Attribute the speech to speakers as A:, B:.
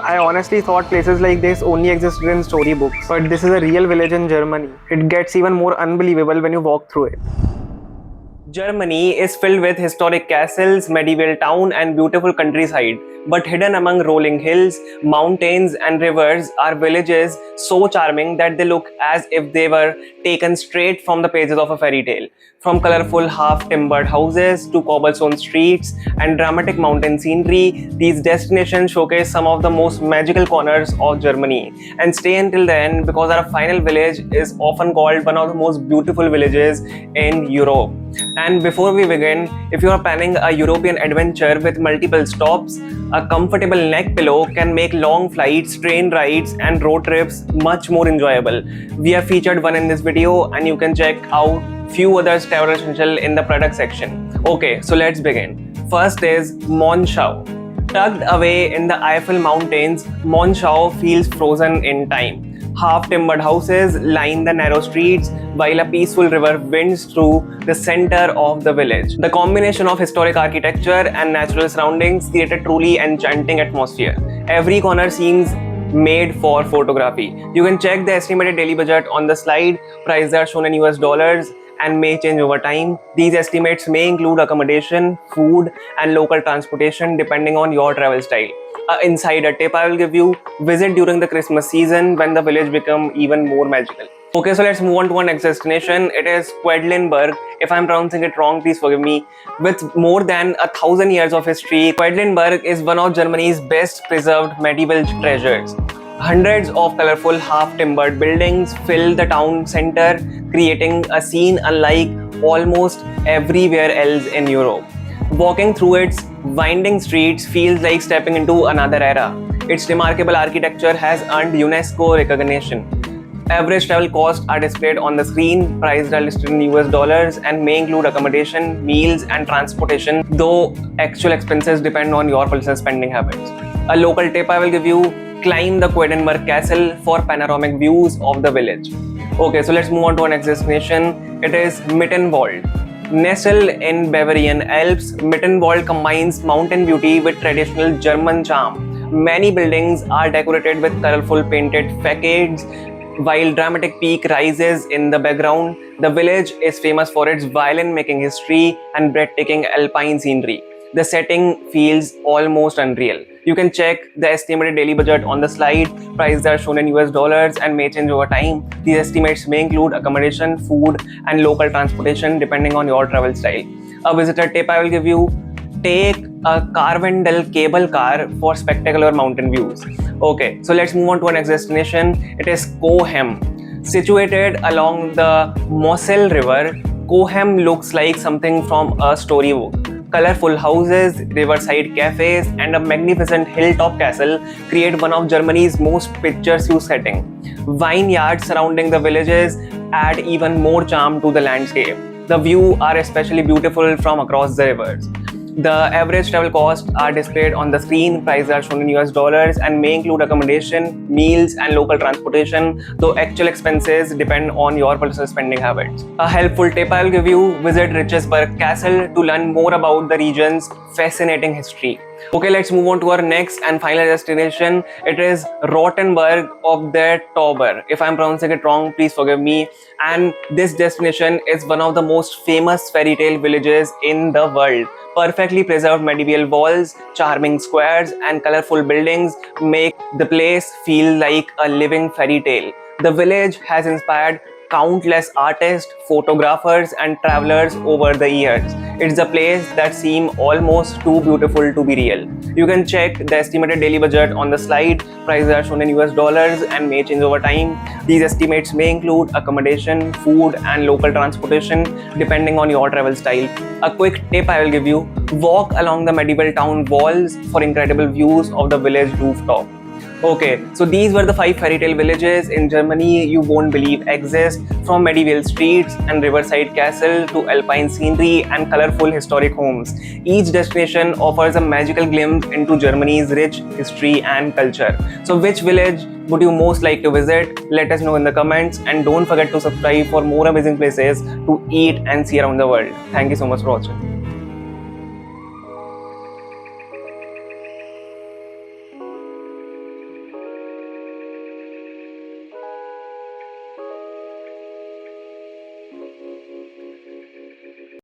A: I honestly thought places like this only existed in storybooks, but this is a real village in Germany. It gets even more unbelievable when you walk through it. Germany is filled with historic castles, medieval town and beautiful countryside. But hidden among rolling hills, mountains and rivers are villages so charming that they look as if they were taken straight from the pages of a fairy tale. From colorful half-timbered houses to cobblestone streets and dramatic mountain scenery, these destinations showcase some of the most magical corners of Germany. And stay until the end because our final village is often called one of the most beautiful villages in Europe. And before we begin, if you are planning a European adventure with multiple stops, a comfortable neck pillow can make long flights, train rides and road trips much more enjoyable. We have featured one in this video and you can check out few others travel essential in the product section. Okay, so let's begin. First is Monschau. Tucked away in the Eiffel Mountains, Monschau feels frozen in time. Half-timbered houses line the narrow streets while a peaceful river winds through the center of the village. The combination of historic architecture and natural surroundings create a truly enchanting atmosphere. Every corner seems made for photography. You can check the estimated daily budget on the slide. Prices are shown in US dollars and may change over time. These estimates may include accommodation, food and local transportation depending on your travel style. An insider tip I will give you: visit during the Christmas season when the village becomes even more magical. Okay, so let's move on to our next destination. It is Quedlinburg. If I'm pronouncing it wrong, please forgive me. With more than 1,000 years of history, Quedlinburg is one of Germany's best preserved medieval treasures. Hundreds of colorful half-timbered buildings fill the town center, creating a scene unlike almost everywhere else in Europe. Walking through its winding streets feels like stepping into another era. Its remarkable architecture has earned UNESCO recognition. Average travel costs are displayed on the screen. Prices are listed in US dollars and may include accommodation, meals and transportation, though actual expenses depend on your personal spending habits. A local tip I will give you: climb the Quedlinburg castle for panoramic views of the village. Okay, so let's move on to our next destination. It is Mittenwald. Nestled in Bavarian Alps, Mittenwald combines mountain beauty with traditional German charm. Many buildings are decorated with colorful painted facades, while dramatic peak rises in the background. The village is famous for its violin-making history and breathtaking alpine scenery. The setting feels almost unreal. You can check the estimated daily budget on the slide. Prices are shown in US dollars and may change over time. These estimates may include accommodation, food, and local transportation depending on your travel style. A visitor tip I will give you: take a Carvendel cable car for spectacular mountain views. Okay, so let's move on to our next destination. It is Cochem. Situated along the Moselle River, Cochem looks like something from a storybook. Colorful houses, riverside cafes, and a magnificent hilltop castle create one of Germany's most picturesque setting. Vineyards surrounding the villages add even more charm to the landscape. The views are especially beautiful from across the rivers. The average travel costs are displayed on the screen. Prices are shown in US dollars and may include accommodation, meals and local transportation, though actual expenses depend on your personal spending habits. A helpful tip I'll give you: visit Richesburg Castle to learn more about the region's fascinating history. Okay, let's move on to our next and final destination. It is Rothenburg of the Tauber. If I'm pronouncing it wrong, please forgive me. And this destination is one of the most famous fairy tale villages in the world. Perfectly preserved medieval walls, charming squares, and colorful buildings make the place feel like a living fairy tale. The village has inspired countless artists, photographers, and travelers over the years. It's a place that seems almost too beautiful to be real. You can check the estimated daily budget on the slide. Prices are shown in US dollars and may change over time. These estimates may include accommodation, food, and local transportation depending on your travel style. A quick tip I will give you: walk along the medieval town walls for incredible views of the village rooftop. Okay, so these were the 5 fairy tale villages in Germany you won't believe exist, from medieval streets and riverside castle to alpine scenery and colorful historic homes. Each destination offers a magical glimpse into Germany's rich history and culture. So which village would you most like to visit? Let us know in the comments, and don't forget to subscribe for more amazing places to eat and see around the world. Thank you so much for watching.